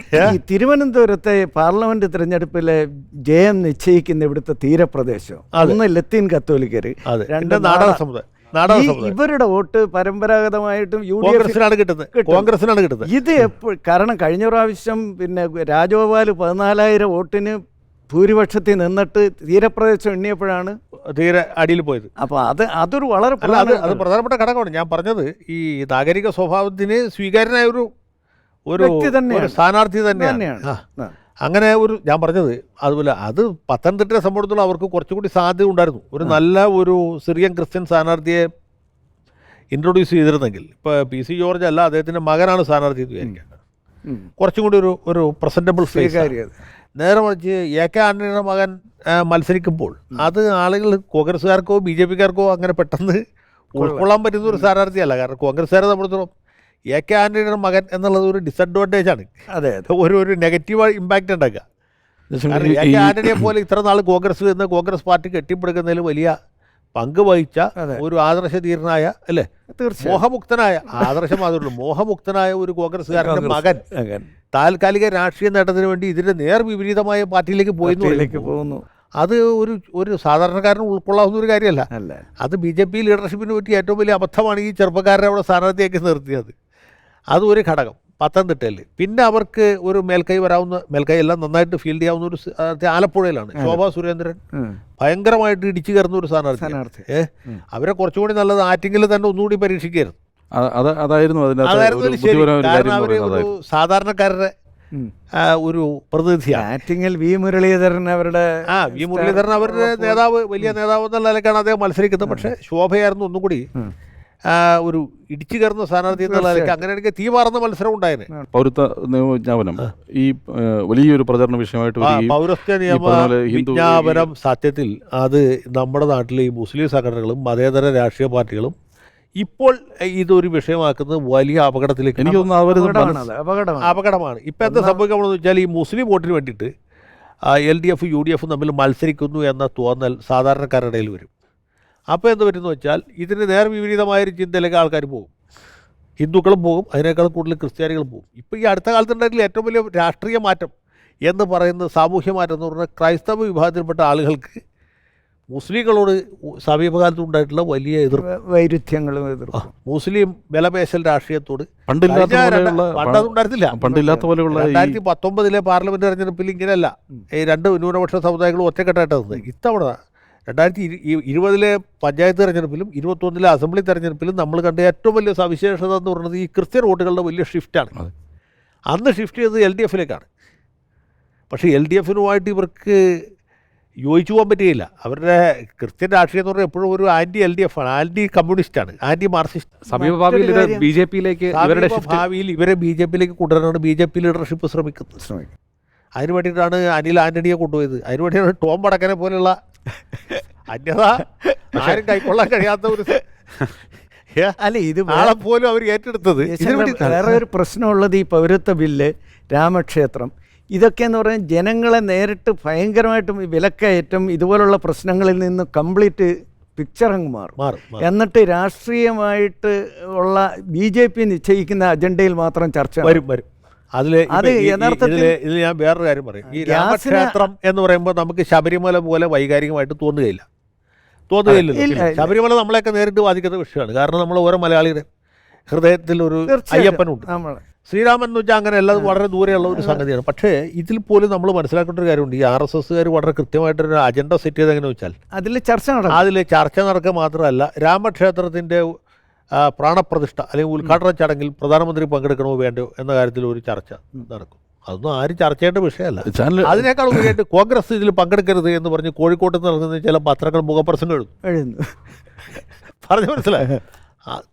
ഈ തിരുവനന്തപുരത്തെ പാർലമെന്റ് തിരഞ്ഞെടുപ്പിലെ ജയം നിശ്ചയിക്കുന്ന ഇവിടുത്തെ തീരപ്രദേശം, ഒന്ന് ലത്തീൻ കത്തോലിക്കര്, രണ്ട് നാടക സമുദായം. ഇവരുടെ വോട്ട് പരമ്പരാഗതമായിട്ടും കോൺഗ്രസിനാണ് കിട്ടുന്നത്. ഇത് എപ്പോൾ, കാരണം കഴിഞ്ഞ പ്രാവശ്യം പിന്നെ രാജഗോപാൽ 14,000 വോട്ടിന് ഭൂരിപക്ഷത്തിൽ നിന്നിട്ട് തീരപ്രദേശം എണ്ണിയപ്പോഴാണ് തീരെ അടിയിൽ പോയത്. അപ്പോൾ അതൊരു വളരെ അത് പ്രധാനപ്പെട്ട ഘടകമാണ്. ഞാൻ പറഞ്ഞത് ഈ നാഗരിക സ്വഭാവത്തിന് സ്വീകാര്യനായ ഒരു സ്ഥാനാർത്ഥി തന്നെയാണ്. അങ്ങനെ ഞാൻ പറഞ്ഞത് അതുപോലെ അത് പത്തനംതിട്ടയെ സംബന്ധിച്ചിടത്തോളം അവർക്ക് കുറച്ചുകൂടി സാധ്യത ഉണ്ടായിരുന്നു. ഒരു നല്ല ഒരു സിറിയൻ ക്രിസ്ത്യൻ സ്ഥാനാർത്ഥിയെ ഇൻട്രൊഡ്യൂസ് ചെയ്തിരുന്നെങ്കിൽ, ഇപ്പോൾ PC ജോർജ് അല്ല, അദ്ദേഹത്തിൻ്റെ മകനാണ് സ്ഥാനാർത്ഥി എന്ന് വിചാരിക്കുക, കുറച്ചും കൂടി ഒരു പ്രസൻറ്റബിൾ ഫേസ്. നേരെ മറിച്ച് AK ആന്റണിയുടെ മകൻ മത്സരിക്കുമ്പോൾ അത് ആളുകൾ കോൺഗ്രസ്സുകാർക്കോ BJPക്കാർക്കോ അങ്ങനെ പെട്ടെന്ന് ഉൾക്കൊള്ളാൻ പറ്റുന്ന ഒരു സ്ഥാനാർത്ഥിയല്ല. കാരണം കോൺഗ്രസ്സുകാരെ സംബന്ധിച്ചിടത്തോളം AK ആന്റണിയുടെ മകൻ എന്നുള്ളത് ഒരു ഡിസഡ്വാൻറ്റേജ് ആണ്. ഒരു നെഗറ്റീവ് ഇമ്പാക്റ്റ് ഉണ്ടാക്കുക. കാരണം AK ആന്റണിയെ പോലെ ഇത്ര നാൾ കോൺഗ്രസ് പാർട്ടി കെട്ടിപ്പടുക്കുന്നതിൽ വലിയ പങ്ക് വഹിച്ച ഒരു ആദർശധീരനായ, അല്ലേ, മോഹമുക്തനായ ഒരു കോൺഗ്രസ്സുകാരൻ്റെ മകൻ താൽക്കാലിക രാഷ്ട്രീയ നേട്ടത്തിന് വേണ്ടി ഇതിന്റെ വിപരീതമായ പാർട്ടിയിലേക്ക് പോകുന്നു. അത് ഒരു സാധാരണക്കാരന് ഉൾക്കൊള്ളാവുന്ന ഒരു കാര്യമല്ല. അത് BJP ലീഡർഷിപ്പിന് പറ്റിയ ഏറ്റവും വലിയ അബദ്ധമാണ് ഈ ചെറുപ്പക്കാരനെ അവിടെ സ്ഥാനാർത്ഥിയാക്കി നിർത്തിയത്. അതൊരു ഘടകം പത്തനംതിട്ടയിൽ. പിന്നെ അവർക്ക് ഒരു മേൽക്കൈ എല്ലാം നന്നായിട്ട് ഫീൽഡ് ചെയ്യാവുന്ന ഒരു ആലപ്പുഴയിലാണ്. ശോഭാ സുരേന്ദ്രൻ ഭയങ്കരമായിട്ട് ഇടിച്ചു കയറുന്ന ഒരു സ്ഥാനാർത്ഥി. അവരെ കുറച്ചുകൂടി നല്ലത് ആറ്റിങ്ങിൽ തന്നെ ഒന്നുകൂടി പരീക്ഷിക്കരുത്. അതായിരുന്നു സാധാരണക്കാരുടെ ഒരു പ്രതിനിധിയാണ്. ആറ്റിങ്ങൽ വി മുരളീധരൻ അവരുടെ നേതാവ്, വലിയ നേതാവ് എന്നുള്ള നിലയ്ക്കാണ് അദ്ദേഹം മത്സരിക്കുന്നത്. പക്ഷേ ശോഭയായിരുന്നു ഒന്നുകൂടി ഒരു ഇടിച്ചു കയറുന്ന സ്ഥാനാർത്ഥി എന്നുള്ള നിലയ്ക്ക്. അങ്ങനെയാണെങ്കിൽ തീവാർന്ന മത്സരം ഉണ്ടായത്. പൗരത്വ നിയമവിജ്ഞാപനം ഈ വലിയൊരു പ്രചരണ വിഷയമായിട്ട് പൗരത്വ നിയമ വിജ്ഞാപനം സത്യത്തിൽ അത് നമ്മുടെ നാട്ടിലെ ഈ മുസ്ലിം സംഘടനകളും മതേതര രാഷ്ട്രീയ പാർട്ടികളും ഇപ്പോൾ ഇതൊരു വിഷയമാക്കുന്നത് വലിയ അപകടത്തിലേക്ക്. എനിക്ക് തോന്നുന്നു അപകടമാണ്. ഇപ്പം എന്താ സംഭവിക്കണമെന്ന് വെച്ചാൽ ഈ മുസ്ലിം വോട്ടിന് വേണ്ടിയിട്ട് LDF UDF തമ്മിൽ മത്സരിക്കുന്നു എന്ന തോന്നൽ സാധാരണക്കാരുടെ ഇടയിൽ വരും. അപ്പോൾ എന്ത് പറ്റുമെന്ന് വെച്ചാൽ ഇതിന് വിപരീതമായൊരു ചിന്തയിലേക്ക് ആൾക്കാർ പോകും. ഹിന്ദുക്കളും പോകും, അതിനേക്കാൾ കൂടുതൽ ക്രിസ്ത്യാനികളും പോകും. ഇപ്പോൾ ഈ അടുത്ത കാലത്തുണ്ടായിട്ടുള്ള ഏറ്റവും വലിയ രാഷ്ട്രീയ മാറ്റം എന്ന് പറയുന്നത്, സാമൂഹ്യ മാറ്റം എന്ന് പറഞ്ഞാൽ ക്രൈസ്തവ വിഭാഗത്തിൽപ്പെട്ട ആളുകൾക്ക് മുസ്ലിങ്ങളോട് സമീപകാലത്ത് ഉണ്ടായിട്ടുള്ള വലിയ വൈരുദ്ധ്യങ്ങളും മുസ്ലിം ബലപേശൽ രാഷ്ട്രീയത്തോട് പണ്ടുണ്ടായിരുന്നില്ല. 2019 പാർലമെന്റ് തെരഞ്ഞെടുപ്പിൽ ഇങ്ങനെയല്ല, ഈ രണ്ട് ന്യൂനപക്ഷ സമുദായങ്ങളും ഒറ്റക്കെട്ടായിട്ടത്. ഇത്തവണ 2020 പഞ്ചായത്ത് തെരഞ്ഞെടുപ്പിലും 2021 അസംബ്ലി തെരഞ്ഞെടുപ്പിലും നമ്മൾ കണ്ട ഏറ്റവും വലിയ സവിശേഷത എന്ന് പറയുന്നത് ഈ ക്രിസ്ത്യൻ വോട്ടുകളുടെ വലിയ ഷിഫ്റ്റാണ്. അന്ന് ഷിഫ്റ്റ് ചെയ്തത് LDFിലേക്കാണ്. പക്ഷേ LDFിനുമായിട്ട് ഇവർക്ക് യോജിച്ചു പോകാൻ പറ്റുകയില്ല. അവരുടെ ക്രിസ്ത്യൻ രാഷ്ട്രീയം എന്ന് പറഞ്ഞാൽ എപ്പോഴും ഒരു LDF ആണ്, കമ്മ്യൂണിസ്റ്റാണ്, മാർക്സിസ്റ്റ്. സമീപഭാവിയിൽ ഇവരെ BJPയിലേക്ക് കൊണ്ടുവരാനാണ് BJP ലീഡർഷിപ്പ് ശ്രമിക്കുന്നത്. അതിനു വേണ്ടിയിട്ടാണ് അനിൽ ആന്റണിയെ കൊണ്ടുപോയത്. അതിനു വേണ്ടിയാണ് ടോം വടക്കനെ പോലെയുള്ള അന്യത ആരും കൈക്കൊള്ളാൻ കഴിയാത്ത ഒരു ആളെ പോലും അവർ ഏറ്റെടുത്തത്. വേറെ ഒരു പ്രശ്നമുള്ളത് ഈ പൗരത്വ ബില്ല്, രാമക്ഷേത്രം, ഇതൊക്കെയെന്ന് പറഞ്ഞാൽ ജനങ്ങളെ നേരിട്ട് ഭയങ്കരമായിട്ടും വിലക്കയറ്റം ഇതുപോലുള്ള പ്രശ്നങ്ങളിൽ നിന്ന് കംപ്ലീറ്റ് പിക്ചർ അങ്ങ് മാറും. എന്നിട്ട് രാഷ്ട്രീയമായിട്ട് ഉള്ള BJP നിശ്ചയിക്കുന്ന അജണ്ടയിൽ മാത്രം ചർച്ച വരും. ഇതിൽ ഞാൻ വേറൊരു കാര്യം പറയും. ഈ രാമക്ഷേത്രം എന്ന് പറയുമ്പോൾ നമുക്ക് ശബരിമല പോലെ വൈകാരികമായിട്ട് തോന്നുകയില്ല. ശബരിമല നമ്മളെയൊക്കെ നേരിട്ട് ബാധിക്കുന്ന വിഷയമാണ്. കാരണം നമ്മൾ ഓരോ മലയാളിയുടെ ഹൃദയത്തിൽ ഒരു അയ്യപ്പനുണ്ട്. ശ്രീരാമൻ എന്ന് വെച്ചാൽ അങ്ങനെ എല്ലാം വളരെ ദൂരെയുള്ള ഒരു സംഗതിയാണ്. പക്ഷേ ഇതിൽ പോലും നമ്മൾ മനസ്സിലാക്കേണ്ട ഒരു കാര്യമുണ്ട്. ഈ RSSകാർ വളരെ കൃത്യമായിട്ടൊരു അജണ്ട സെറ്റ് ചെയ്ത് എങ്ങനെ വെച്ചാൽ അതിൽ ചർച്ച നടക്കുക മാത്രമല്ല, രാമക്ഷേത്രത്തിൻ്റെ പ്രാണപ്രതിഷ്ഠ അല്ലെങ്കിൽ ഉദ്ഘാടന ചടങ്ങിൽ പ്രധാനമന്ത്രി പങ്കെടുക്കണമോ വേണ്ടോ എന്ന കാര്യത്തിൽ ഒരു ചർച്ച നടക്കും. അതൊന്നും ആരും ചർച്ച ചെയ്യേണ്ട വിഷയമല്ല. അതിനേക്കാൾ ഉപരിയായിട്ട് കോൺഗ്രസ് ഇതിൽ പങ്കെടുക്കരുത് എന്ന് പറഞ്ഞ് കോഴിക്കോട്ട് നടക്കുന്ന ചില പത്രങ്ങൾ മുഖപ്രസംഗം എഴുതുന്നു. പറഞ്ഞു മനസ്സിലായി.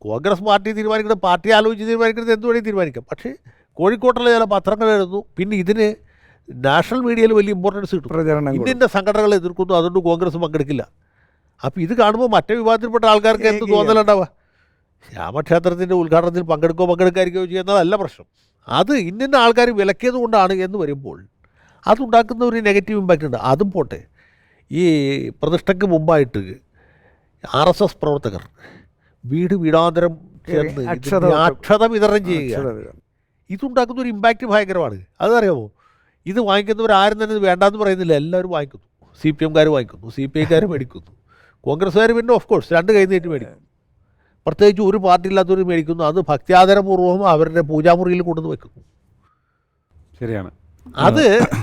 കോൺഗ്രസ് പാർട്ടി തീരുമാനിക്കുന്നത്, പാർട്ടി ആലോചിച്ച് തീരുമാനിക്കുന്നത് എന്തുവഴി തീരുമാനിക്കാം. പക്ഷേ കോഴിക്കോട്ടുള്ള ചില പത്രങ്ങൾ എഴുതുന്നു. പിന്നെ ഇതിന് നാഷണൽ മീഡിയയിൽ വലിയ ഇമ്പോർട്ടൻസ് കിട്ടും. ഇന്ത്യൻ്റെ സംഘടനകളെ എതിർക്കുന്നു, അതുകൊണ്ട് കോൺഗ്രസ് പങ്കെടുക്കില്ല. അപ്പോൾ ഇത് കാണുമ്പോൾ മറ്റേ വിഭാഗത്തിൽപ്പെട്ട ആൾക്കാർക്ക് എന്ത് തോന്നലുണ്ടാവുക? രാമക്ഷേത്രത്തിൻ്റെ ഉദ്ഘാടനത്തിൽ പങ്കെടുക്കാതിരിക്കുകയോ ചെയ്യുന്നതല്ല പ്രശ്നം. അത് ഇന്ന ആൾക്കാർ വിലക്കിയത് കൊണ്ടാണ് എന്ന് വരുമ്പോൾ അതുണ്ടാക്കുന്ന ഒരു നെഗറ്റീവ് ഇമ്പാക്റ്റ് ഉണ്ട്. അതും പോട്ടെ, ഈ പ്രതിഷ്ഠയ്ക്ക് മുമ്പായിട്ട് RSS പ്രവർത്തകർ വീടാന്തരം ചേർന്ന് അക്ഷത വിതരണം ചെയ്യുക. ഇതുണ്ടാക്കുന്ന ഒരു ഇമ്പാക്റ്റ് ഭയങ്കരമാണ്. അതറിയാമോ? ഇത് വാങ്ങിക്കുന്നവർ ആരും തന്നെ ഇത് വേണ്ടാന്ന് പറയുന്നില്ല, എല്ലാവരും വാങ്ങിക്കുന്നു. CPM-കാർ വാങ്ങിക്കുന്നു, CPI-കാർ മേടിക്കുന്നു, കോൺഗ്രസ്സുകാർ പിന്നെ ഓഫ് കോഴ്സ് 2 കൈ നീട്ടി മേടിക്കും. പ്രത്യേകിച്ച് ഒരു പാർട്ടി ഇല്ലാത്തവർ മേടിക്കുന്നു. അത് ഭക്ത്യാദരപൂർവ്വം അവരുടെ പൂജാമുറിയിൽ കൊണ്ടുവന്ന് വെക്കുന്നു. ശരിയാണ്.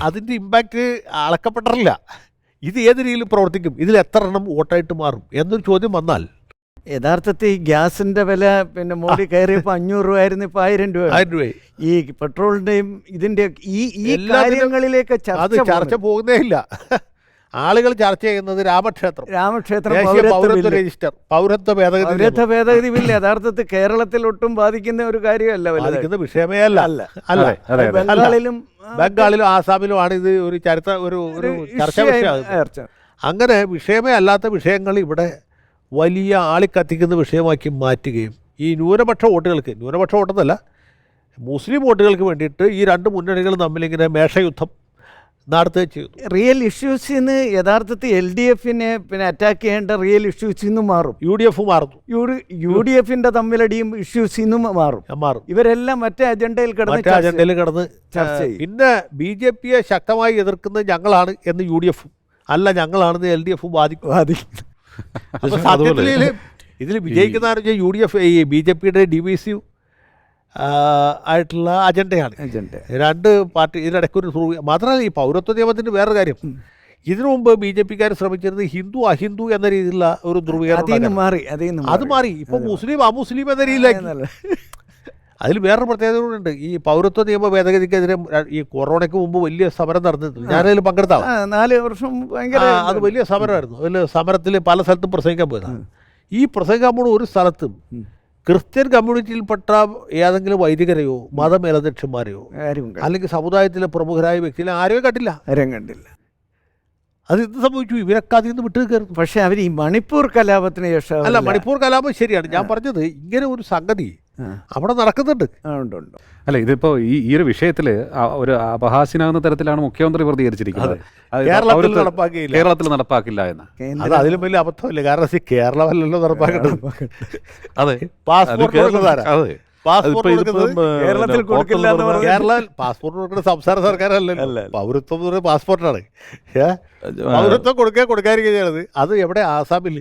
അതിൻ്റെ ഇമ്പാക്റ്റ് അളക്കപ്പെട്ടിട്ടില്ല. ഇത് ഏത് രീതിയിൽ പ്രവർത്തിക്കും, ഇതിൽ എത്ര എണ്ണം വോട്ടായിട്ട് മാറും എന്നൊരു ചോദ്യം വന്നാൽ യഥാർത്ഥത്തിൽ ഈ ഗ്യാസിന്റെ വില പിന്നെ മോഡി കയറിയപ്പോൾ 500 രൂപയായിരുന്നു, ഇപ്പോൾ 1000 രൂപ. 1000 രൂപ. ഈ പെട്രോളിന്റെയും ഇതിന്റെ ഈ എല്ലാത്തിനും കാര്യങ്ങളിലേക്ക് ചർച്ച പോകുന്നേ ഇല്ല. ആളുകൾ ചർച്ച ചെയ്യുന്നത് രാമക്ഷേത്രം, രാമക്ഷേത്രം രജിസ്റ്റർ, പൗരത്വ ഭേദഗതി ബില്ല് യഥാർത്ഥത്തിൽ കേരളത്തിൽ ഒട്ടും ബാധിക്കുന്ന ഒരു കാര്യമല്ല, ബാധിക്കുന്ന വിഷയമേ അല്ല. ബംഗാളിലും ആസാമിലുമാണ് ഇത് ഒരു ചരിത്ര ഒരു ചർച്ചാ വിഷയമാകുന്നത്. അങ്ങനെ വിഷയമേ അല്ലാത്ത വിഷയങ്ങൾ ഇവിടെ വലിയ ആളിക്കത്തിക്കുന്ന വിഷയമാക്കി മാറ്റുകയും ഈ ന്യൂനപക്ഷ വോട്ടെന്നല്ല, മുസ്ലിം വോട്ടുകൾക്ക് വേണ്ടിയിട്ട് ഈ 2 മുന്നണികൾ തമ്മിലിങ്ങനെ മേഷയുദ്ധം നടത്തുകയും ചെയ്തു. റിയൽ ഇഷ്യൂസിന്ന് യഥാർത്ഥത്തിൽ LDF-നെ പിന്നെ അറ്റാക്ക് ചെയ്യേണ്ട റിയൽ ഇഷ്യൂസിൽ നിന്നും മാറും. UDF മാറുന്നു. UDF-ന്റെ തമ്മിലടിയും ഇഷ്യൂസിൽ നിന്നും മാറും. ഇവരെല്ലാം മറ്റേ അജണ്ടയിൽ കിടന്ന് ചർച്ച ചെയ്യും. പിന്നെ BJP-യെ ശക്തമായി എതിർക്കുന്നത് ഞങ്ങളാണ് എന്ന് UDF അല്ല, ഞങ്ങളാണെന്ന് LDF ബാധിക്കും. ഇതിൽ വിജയിക്കുന്ന UDF ഈ BJP-യുടെ ഡിവിസീവ് ആയിട്ടുള്ള അജണ്ടയാണ്. 2 പാർട്ടി ഇതിനിടയ്ക്കൊരു മാത്രമല്ല, ഈ പൗരത്വ നിയമത്തിൻ്റെ വേറൊരു കാര്യം, ഇതിനു മുമ്പ് BJP-കാർ ശ്രമിച്ചിരുന്നത് ഹിന്ദു അഹിന്ദു എന്ന രീതിയിലുള്ള ഒരു ധ്രുവീകരണം മാറി. ഇപ്പോൾ മുസ്ലിം അമുസ്ലിം എന്ന രീതിയിലാക്കി. അതിൽ വേറൊരു പ്രത്യേകത കൂടെ. ഈ പൗരത്വ നിയമ ഭേദഗതിക്കെതിരെ ഈ കൊറോണയ്ക്ക് മുമ്പ് വലിയ സമരം നടന്നിട്ടുണ്ട്. ഞാനതിൽ പങ്കെടുത്താണ്. 4 വർഷം അത് വലിയ സമരമായിരുന്നു. അതിൽ സമരത്തിൽ പല സ്ഥലത്തും പ്രസംഗിക്കാൻ പോയതാണ്. ഈ പ്രസംഗിക്കാൻ പോകുന്ന ഒരു സ്ഥലത്തും ക്രിസ്ത്യൻ കമ്മ്യൂണിറ്റിയിൽപ്പെട്ട ഏതെങ്കിലും വൈദികരെയോ മതമേലധ്യക്ഷന്മാരെയോ അല്ലെങ്കിൽ സമുദായത്തിലെ പ്രമുഖരായ വ്യക്തികളെ ആരെയും കണ്ടില്ല. അത് എന്ത് സംഭവിച്ചു? ഇവരൊക്കെ അതിൽ നിന്ന് വിട്ടു കയറുന്നു. പക്ഷേ അവർ ഈ മണിപ്പൂർ കലാപത്തിന് ശേഷം അല്ല, മണിപ്പൂർ കലാപം ശരിയാണ്. ഞാൻ പറഞ്ഞത് ഇങ്ങനെ ഒരു സംഗതി അവിടെ നടക്കുന്നുണ്ട്. അല്ല, ഇതിപ്പോ ഈ ഒരു വിഷയത്തില് ഒരു അപഹാസ്യനാകുന്ന തരത്തിലാണ് മുഖ്യമന്ത്രി പ്രതികരിച്ചിരിക്കുന്നത്. കേരളത്തിൽ നടപ്പാക്കില്ല എന്ന്. അത് അതിലും വലിയ അബദ്ധമല്ലേ? കാരണം കേരളമല്ലല്ലോ നടപ്പാക്കേണ്ടത്. അതെ, പാസ്പോർട്ട് കേരളത്തിൽ പാസ്പോർട്ട് കൊടുക്കുന്ന സംസ്ഥാന സർക്കാരല്ലല്ലോ. പൗരത്വം എന്ന് പറയുന്നത് പാസ്പോർട്ടാണ്. പൗരത്വം കൊടുക്കാതിരിക്കുക ചെയ്യണത്. അത് എവിടെ? ആസാമിൽ.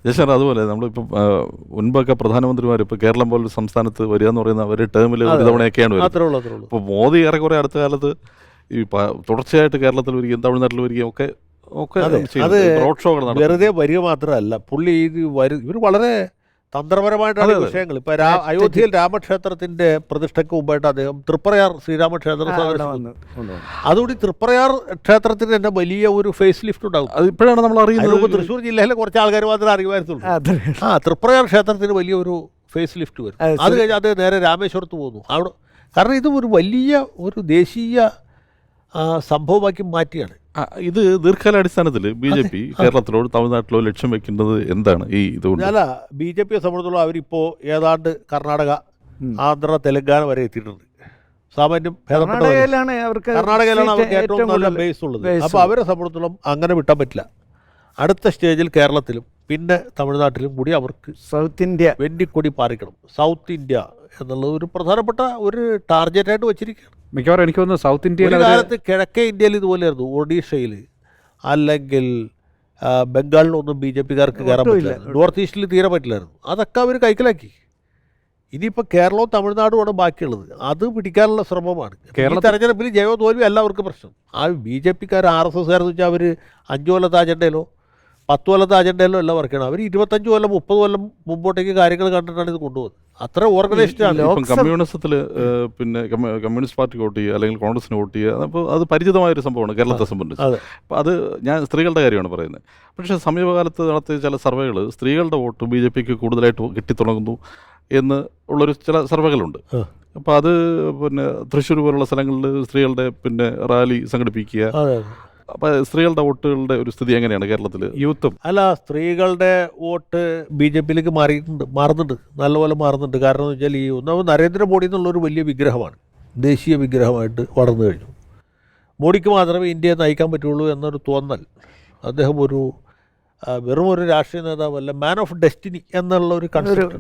ജയശങ്കർ, അതുപോലെ നമ്മളിപ്പോൾ മുൻപൊക്കെ പ്രധാനമന്ത്രിമാർ ഇപ്പോൾ കേരളം പോലൊരു സംസ്ഥാനത്ത് വരിക എന്ന് പറയുന്ന ഒരു ടേമിൽ ഒരു തവണയൊക്കെയാണ് വരുന്നത്. ഇപ്പോൾ മോദി ഏറെക്കുറെ അടുത്ത കാലത്ത് ഈ തുടർച്ചയായിട്ട് കേരളത്തിൽ വരികയും തമിഴ്നാട്ടിൽ വരികയും ഒക്കെ റോഡ് ഷോകൾ നടത്തും. വെറുതെ വരിക മാത്രമല്ല, പുള്ളി ഇവർ വളരെ തന്ത്രപരമായിട്ടാണ് വിഷയങ്ങൾ. ഇപ്പൊ അയോധ്യയിൽ രാമക്ഷേത്രത്തിന്റെ പ്രതിഷ്ഠയ്ക്ക് മുമ്പായിട്ട് അദ്ദേഹം തൃപ്രയാർ ശ്രീരാമക്ഷേത്രം സന്ദർശിക്കുന്നു. അതുകൂടി തൃപ്രയാർ ക്ഷേത്രത്തിന് തന്നെ വലിയ ഒരു ഫേസ് ലിഫ്റ്റ് ഉണ്ടാകും. അത് ഇപ്പോഴാണ് നമ്മൾ അറിയുന്നത്. തൃശ്ശൂർ ജില്ലയിലെ കുറച്ച് ആൾക്കാർ മാത്രമേ അറിയുമായിരുന്നുള്ളൂ. തൃപ്രയാർ ക്ഷേത്രത്തിന് വലിയൊരു ഫേസ് ലിഫ്റ്റ് വരും. അത് കഴിഞ്ഞ് അദ്ദേഹം നേരെ രാമേശ്വരത്ത് പോകുന്നു. അവിടെ കാരണം ഇത് ഒരു വലിയ ഒരു ദേശീയ സംഭവമാക്കി മാറ്റിയാണ്. ഇത് ദീർഘകാലാടിസ്ഥാനത്തിൽ BJP കേരളത്തിലോ തമിഴ്നാട്ടിലോ ലക്ഷ്യം വെക്കുന്നത് എന്താണ്? ഈ ഇതുകൊണ്ട് അല്ല, BJP-യെ സംബന്ധിച്ചോളം അവരിപ്പോൾ ഏതാണ്ട് കർണാടക, ആന്ധ്ര, തെലങ്കാന വരെ എത്തിയിട്ടുണ്ട്. സാമാന്യം കർണാടകയിലാണ് അവർക്ക് ഏറ്റവും നല്ല ബേസ് ഉള്ളത്. അപ്പോൾ അവരെ സംബന്ധിച്ചോളം അങ്ങനെ വിട്ടാൻ പറ്റില്ല. അടുത്ത സ്റ്റേജിൽ കേരളത്തിലും പിന്നെ തമിഴ്നാട്ടിലും കൂടി അവർക്ക് സൗത്ത് ഇന്ത്യ വെന്നിക്കൊടി പാറിക്കണം. സൗത്ത് ഇന്ത്യ എന്നുള്ളത് ഒരു പ്രധാനപ്പെട്ട ഒരു ടാർഗറ്റായിട്ട് വെച്ചിരിക്കുകയാണ്. മിക്കവാറും എനിക്ക് തോന്നുന്നു സൗത്ത് ഇന്ത്യയിൽ കാലത്ത് കിഴക്കേ ഇന്ത്യയിൽ ഇതുപോലെയായിരുന്നു. ഒഡീഷയിൽ അല്ലെങ്കിൽ ബംഗാളിലൊന്നും BJP-കാർക്ക് കയറാൻ പറ്റില്ല. നോർത്ത് ഈസ്റ്റിൽ തീരെ പറ്റില്ലായിരുന്നു. അതൊക്കെ അവർ കൈക്കലാക്കി. ഇനിയിപ്പോൾ കേരളവും തമിഴ്നാടുമാണ് ബാക്കിയുള്ളത്. അത് പിടിക്കാനുള്ള ശ്രമമാണ്. തെരഞ്ഞെടുപ്പിൽ ജയോ തോൽവി എല്ലാവർക്കും പ്രശ്നം. ആ BJP-കാർ RSS-കാരെന്ന് വെച്ചാൽ അവർ 5 കൊല്ലത്തെ അജണ്ടയിലോ 10 കൊല്ലത്തെ അജണ്ടയിലോ എല്ലാം വർക്കാണ്. അവർ 25 കൊല്ലം 30 കൊല്ലം മുമ്പോട്ടേക്ക് കാര്യങ്ങൾ കണ്ടിട്ടാണ് ഇത് കൊണ്ടുപോകുന്നത്. അത്ര ഓർഗനൈസ്ഡ് ആണ്. ഇപ്പം കമ്മ്യൂണിസത്തിൽ പിന്നെ കമ്മ്യൂണിസ്റ്റ് പാർട്ടിക്ക് വോട്ട് ചെയ്യുക അല്ലെങ്കിൽ കോൺഗ്രസിന് വോട്ട് ചെയ്യുക, അപ്പോൾ അത് പരിചിതമായൊരു സംഭവമാണ് കേരളത്തെ സംബന്ധിച്ച്. അപ്പോൾ അത് ഞാൻ സ്ത്രീകളുടെ കാര്യമാണ് പറയുന്നത്. പക്ഷേ സമീപകാലത്ത് നടത്തിയ ചില സർവേകൾ സ്ത്രീകളുടെ വോട്ട് BJP-ക്ക് കൂടുതലായിട്ട് കിട്ടിത്തുടങ്ങുന്നു എന്ന് ഉള്ളൊരു ചില സർവേകളുണ്ട്. അപ്പോൾ അത് പിന്നെ തൃശ്ശൂർ പോലുള്ള സ്ഥലങ്ങളിൽ സ്ത്രീകളുടെ പിന്നെ റാലി സംഘടിപ്പിക്കുക. അപ്പോൾ സ്ത്രീകളുടെ വോട്ടുകളുടെ ഒരു സ്ഥിതി എങ്ങനെയാണ് കേരളത്തിൽ? യൂത്തും അല്ല, സ്ത്രീകളുടെ വോട്ട് BJP-യിലേക്ക് മാറുന്നുണ്ട്, നല്ലപോലെ മാറുന്നുണ്ട്. കാരണം എന്ന് വെച്ചാൽ ഈ ഒന്നാമത് നരേന്ദ്രമോദി എന്നുള്ളൊരു വലിയ വിഗ്രഹമാണ്, ദേശീയ വിഗ്രഹമായിട്ട് വളർന്നു കഴിഞ്ഞു. മോഡിക്ക് മാത്രമേ ഇന്ത്യയെ നയിക്കാൻ പറ്റുള്ളൂ എന്നൊരു തോന്നൽ അദ്ദേഹം ഒരു വെറും ഒരു രാഷ്ട്രീയ നേതാവല്ല, മാൻ ഓഫ് ഡെസ്റ്റിനി എന്നുള്ള ഒരു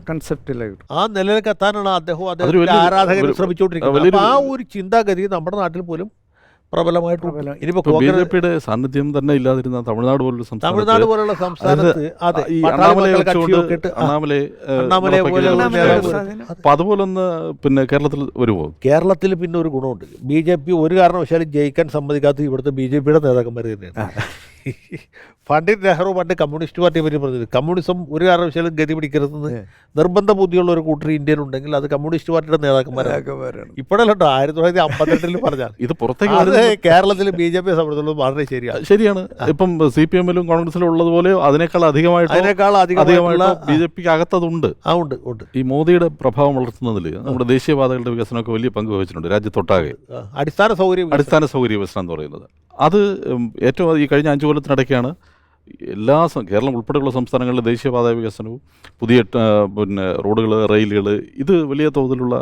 കൺസെപ്റ്റിലേക്ക് ആ നിലയിലേക്ക് എത്താനാണ് അദ്ദേഹം അതൊരു അദ്ദേഹത്തിന്റെ വലിയൊരു- ആരാധകർ ഒരു- ശ്രമിച്ചുകൊണ്ടിരിക്കുന്നത്. വലിയൊരു- അപ്പോൾ ആ ഒരു ചിന്താഗതി നമ്മുടെ നാട്ടിൽ പോലും പ്രബലമായിട്ട് ഇനിയിപ്പോൾ ബി ജെ പിയുടെ സാന്നിധ്യം തന്നെ ഇല്ലാതിരുന്ന തമിഴ്നാട് പോലുള്ള തമിഴ്നാട് സംസ്ഥാനത്ത് പോലുള്ള സംസ്ഥാനത്ത് അതെ ഈ പട്ടാളി അണ്ണാമലയെ മക്കൾ വെച്ചുകൊണ്ട് കക്ഷിയൊക്കെ ഇട്ട് അണ്ണാമലെ അണ്ണാമലയെ പോലെയുള്ള നേതാവ്. അപ്പൊ അതുപോലൊന്ന് പിന്നെ കേരളത്തിൽ വരുമോ? കേരളത്തിൽ പിന്നെ ഒരു ഗുണമുണ്ട്, ബി ജെ പി ഒരു കാരണവശാലും ജയിക്കാൻ സമ്മതിക്കാത്ത ഇവിടുത്തെ ബി ജെ പിയുടെ നേതാക്കന്മാർ തന്നെയാണ്. പണ്ഡിറ്റ് നെഹ്റു പണ്ട് കമ്മ്യൂണിസ്റ്റ് പാർട്ടിയെ പറ്റി പറഞ്ഞത്, കമ്മ്യൂണിസം ഒരു കാരണവശാലും ഗതി പിടിക്കരുതെന്ന് നിർബന്ധ ബുദ്ധിയുള്ള ഒരു കൂട്ടർ ഇന്ത്യയിൽ ഉണ്ടെങ്കിൽ അത് കമ്മ്യൂണിസ്റ്റ് പാർട്ടിയുടെ നേതാക്കന്മാരാണ്. ഇപ്പോഴല്ലോ 1952 പറഞ്ഞാൽ ഇത് പുറത്തേക്ക് അത് കേരളത്തിൽ ബി ജെ പിയെ സംബന്ധിച്ചുള്ളത് വളരെ ശരിയാണ്. ശരിയാണ്. ഇപ്പം CPM-ലും കോൺഗ്രസിലും ഉള്ളതുപോലെ അതിനേക്കാൾ അതിനേക്കാൾ അധികമായിട്ടുള്ള ബി ജെ പിക്ക് അകത്തതുണ്ട്. ഉണ്ട്. ഈ മോദിയുടെ പ്രഭാവം വളർത്തുന്നതിൽ നമ്മുടെ ദേശീയപാതകളുടെ വികസനമൊക്കെ വലിയ പങ്ക് വഹിച്ചിട്ടുണ്ട് രാജ്യത്തൊട്ടാകെ. അടിസ്ഥാന സൗകര്യ വികസനം എന്ന് പറയുന്നത് അത് ഏറ്റവും ഈ കഴിഞ്ഞ 5 കൊല്ലത്തിനിടയ്ക്കാണ് എല്ലാ കേരളം ഉൾപ്പെടെയുള്ള സംസ്ഥാനങ്ങളിലെ ദേശീയപാത വികസനവും പുതിയ പിന്നെ റോഡുകൾ, റെയിലുകൾ, ഇത് വലിയ തോതിലുള്ള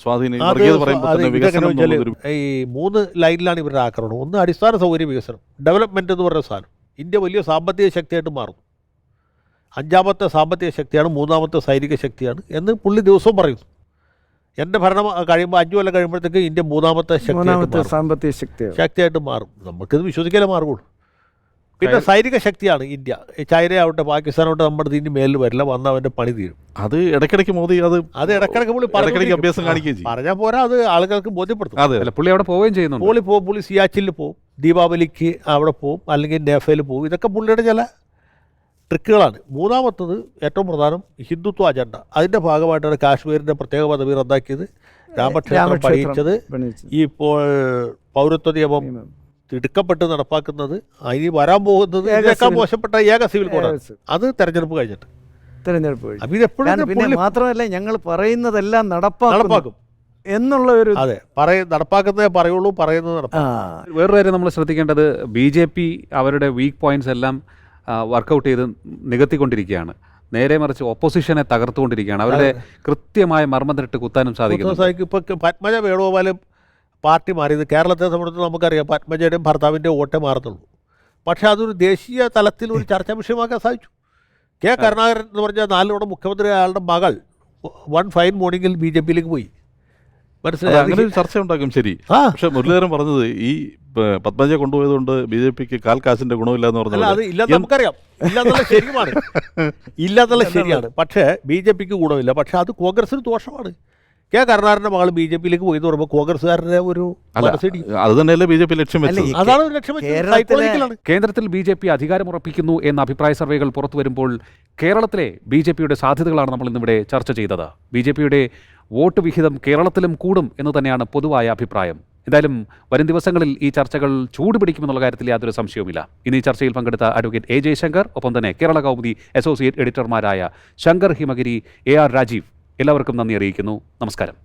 സ്വാധീനം പറയുമ്പോൾ തന്നെ വികസനം എന്നുള്ളതൊരു ഈ 3 ലൈനിലാണ് ഇവരുടെ ആക്രമണം. ഒന്ന് അടിസ്ഥാന സൗകര്യ വികസനം, ഡെവലപ്മെൻറ്റ് എന്ന് പറയുന്ന സാധനം. ഇന്ത്യ വലിയ സാമ്പത്തിക ശക്തിയായിട്ട് മാറുന്നു. 5ാമത്തെ സാമ്പത്തിക ശക്തിയാണ്, 3ാമത്തെ സൈനിക ശക്തിയാണ് എന്ന് പുള്ളി ദിവസവും പറയുന്നു. എൻ്റെ ഭരണം കഴിയുമ്പോൾ 5 കൊല്ലം കഴിയുമ്പോഴത്തേക്ക് ഇന്ത്യ 3ാമത്തെ സാമ്പത്തിക ശക്തിയായിട്ട് മാറും. നമുക്കിത് വിശ്വസിക്കാനേ മാർഗുള്ളൂ. പിന്നെ സൈനിക ശക്തിയാണ് ഇന്ത്യ. ചൈനയാവട്ടെ പാകിസ്ഥാനാവട്ടെ നമ്മുടെ ഇതിന് മേലിൽ വരില്ല, വന്ന് അവൻ്റെ പണി തീരും. അത് ഇടയ്ക്കിടയ്ക്ക് മോദി അത് ഇടയ്ക്കിടയ്ക്ക് പുള്ളി അഭ്യാസം കാണിക്കുകയും ചെയ്യും. പറഞ്ഞാൽ പോരാ, അത് ആളുകൾക്ക് ബോധ്യപ്പെടുത്തും. അതെ, പുള്ളി അവിടെ പോവുകയും ചെയ്യുന്നു. പുള്ളി സിയാച്ചിൽ പോവും, ദീപാവലിക്ക് അവിടെ പോവും, അല്ലെങ്കിൽ നേഫയിൽ പോവും. ഇതൊക്കെ പുള്ളിയുടെ ചില ട്രിക്കുകളാണ്. 3ാമത്തത് ഏറ്റവും പ്രധാനം ഹിന്ദുത്വ അജണ്ട. അതിൻ്റെ ഭാഗമായിട്ടാണ് കാശ്മീരിൻ്റെ പ്രത്യേക പദവി റദ്ദാക്കിയത്, രാമക്ഷേത്രം പണിയിച്ചത്, ഇപ്പോൾ പൗരത്വ നിയമം തിടുക്കപ്പെട്ട് നടപ്പാക്കുന്നത്, ഇനി വരാൻ പോകുന്നത് ഇതിനേക്കാൾ മോശപ്പെട്ട ഏക സിവിൽ കോഡാണ്. അത് തെരഞ്ഞെടുപ്പ് കഴിഞ്ഞിട്ട്. അപ്പം ഇതെപ്പോഴും മാത്രമല്ല ഞങ്ങൾ പറയുന്നതെല്ലാം നടപ്പാക്കും എന്നുള്ള ഒരു അതെ നടപ്പാക്കുന്നതേ പറയുള്ളൂ, പറയുന്നത് നടപ്പാക്കും. വേറൊരു കാര്യം നമ്മൾ ശ്രദ്ധിക്കേണ്ടത്, BJP അവരുടെ വീക്ക് പോയിന്റ്സ് എല്ലാം വർക്കൗട്ട് ചെയ്ത് നികത്തിക്കൊണ്ടിരിക്കുകയാണ്. നേരെ മറിച്ച് ഓപ്പോസിഷനെ തകർത്തുകൊണ്ടിരിക്കുകയാണ്. അവരുടെ കൃത്യമായ മർമ്മത്തിട്ട് കുത്താനും സാധിക്കുന്നു. ഇപ്പോൾ പത്മജ വേണുഗോപാലും പാർട്ടി മാറിയത് കേരളത്തെ സംബന്ധിച്ച് നമുക്കറിയാം. പത്മജയുടെയും ഭർത്താവിൻ്റെ വോട്ടേ മാറുന്നുള്ളൂ. പക്ഷേ അതൊരു ദേശീയ തലത്തിൽ ഒരു ചർച്ചാ വിഷയമാക്കാൻ സാധിച്ചു. കെ കരുണാകരൻ എന്ന് പറഞ്ഞാൽ 4 തവണ മുഖ്യമന്ത്രി, അയാളുടെ മകൾ 1 ഫൈൻ മോർണിംഗിൽ BJP-യിലേക്ക് പോയി. മനസ്സിലായി, അങ്ങനെ ഒരു ചർച്ച ഉണ്ടാക്കും. ശരി, പക്ഷെ മുരളീധരൻ പറഞ്ഞത് ഈ പത്മജ കൊണ്ടുപോയതുകൊണ്ട് BJP-ക്ക് കാൽ കാശിന്റെ ഗുണമില്ല എന്ന് പറഞ്ഞത് അത് ഇല്ലാതെ നമുക്കറിയാം. ഇല്ലാന്നുള്ള ശരിയാണ്. പക്ഷേ BJP-ക്ക് ഗുണമില്ല. പക്ഷെ അത് കോൺഗ്രസിന് ദോഷമാണ്. കെ കരുണാകരൻ്റെ മകൾ BJP-യിലേക്ക് പോയി എന്ന് പറയുമ്പോൾ കോൺഗ്രസ്സുകാരുടെ ഒരു അത് തന്നെയല്ലേ BJP ലക്ഷ്യം വെച്ചത്. അതാണ് ലക്ഷ്യം വെച്ചത്. കേന്ദ്രത്തിൽ BJP അധികാരമുറപ്പിക്കുന്നു എന്ന അഭിപ്രായ സർവേകൾ പുറത്തു വരുമ്പോൾ കേരളത്തിലെ BJP-യുടെ സാധ്യതകളാണ് നമ്മൾ ഇന്നിവിടെ ചർച്ച ചെയ്തത്. BJP-യുടെ വോട്ട് വിഹിതം കേരളത്തിലും കൂടും എന്ന് തന്നെയാണ് പൊതുവായ അഭിപ്രായം. എന്തായാലും വരും ദിവസങ്ങളിൽ ഈ ചർച്ചകൾ ചൂടുപിടിക്കുമെന്നുള്ള കാര്യത്തിൽ യാതൊരു സംശയവുമില്ല. ഇന്ന് ഈ ചർച്ചയിൽ പങ്കെടുത്ത അഡ്വക്കേറ്റ് A. ജയശങ്കർ, ഒപ്പം തന്നെ കേരള കൗമുദി അസോസിയേറ്റ് എഡിറ്റർമാരായ ശങ്കർ ഹിമഗിരി, AR രാജീവ്, എല്ലാവർക്കും നന്ദി അറിയിക്കുന്നു. നമസ്കാരം.